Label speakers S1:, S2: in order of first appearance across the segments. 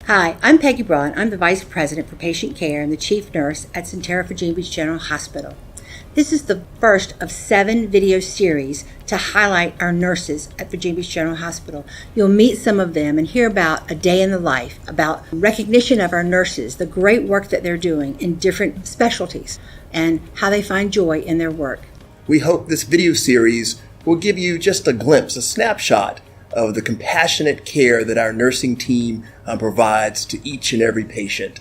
S1: Hi, I'm Peggy Braun. I'm the Vice President for Patient Care and the Chief Nurse at Sentara Virginia Beach General Hospital. This is the first of 7 video series to highlight our nurses at Virginia Beach General Hospital. You'll meet some of them and hear about a day in the life, about recognition of our nurses, the great work that they're doing in different specialties, and how they find joy in their work.
S2: We hope this video series will give you just a glimpse, a snapshot of the compassionate care that our nursing team provides to each and every patient.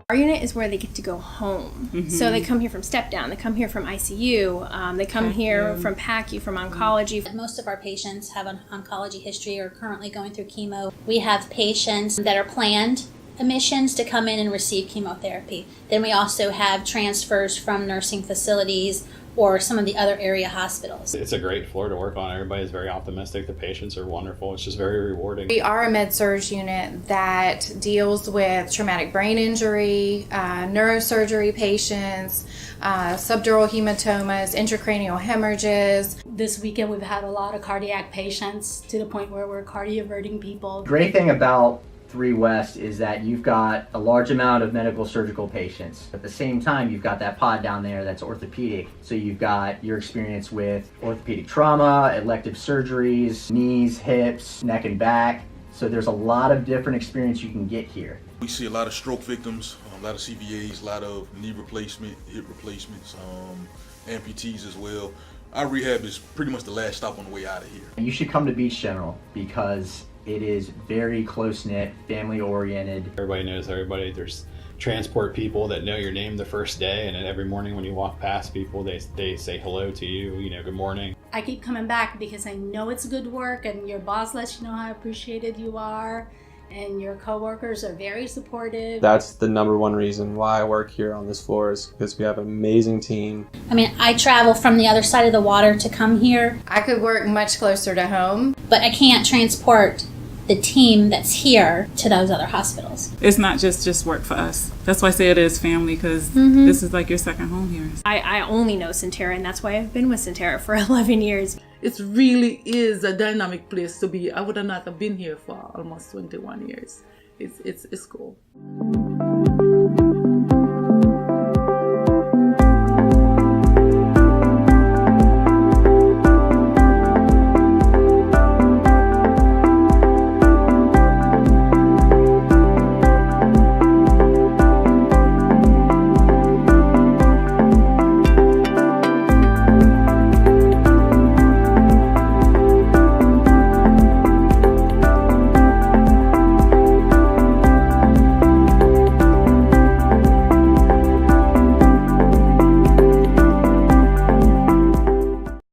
S3: Our unit is where they get to go home. Mm-hmm. So they come here from step down, they come here from ICU, they come here from PACU, from oncology.
S4: Most of our patients have an oncology history or are currently going through chemo. We have patients that are planned admissions to come in and receive chemotherapy. Then we also have transfers from nursing facilities or some of the other area hospitals.
S5: It's a great floor to work on. Everybody's very optimistic. The patients are wonderful. It's just very rewarding.
S6: We are a med-surg unit that deals with traumatic brain injury, neurosurgery patients, subdural hematomas, intracranial hemorrhages.
S7: This weekend we've had a lot of cardiac patients to the point where we're cardioverting people.
S8: Great thing about 3 West is that you've got a large amount of medical surgical patients. At the same time, you've got that pod down there that's orthopedic. So you've got your experience with orthopedic trauma, elective surgeries, knees, hips, neck and back. So there's a lot of different experience you can get here.
S9: We see a lot of stroke victims, a lot of CVAs, a lot of knee replacement, hip replacements, amputees as well. Our rehab is pretty much the last stop on the way out of here.
S8: You should come to Beach General because it is very close-knit, family-oriented.
S5: Everybody knows everybody. There's transport people that know your name the first day, and then every morning when you walk past people, they say hello to you, good morning.
S7: I keep coming back because I know it's good work and your boss lets you know how appreciated you are and your coworkers are very supportive.
S10: That's the number one reason why I work here on this floor is because we have an amazing team.
S4: I travel from the other side of the water to come here.
S6: I could work much closer to home,
S4: but I can't transport the team that's here to those other hospitals.
S11: It's not just work for us. That's why I say it is family, because this is like your second home here.
S3: I only know Sentara, and that's why I've been with Sentara for 11 years.
S12: It really is a dynamic place to be. I would not have been here for almost 21 years. It's cool.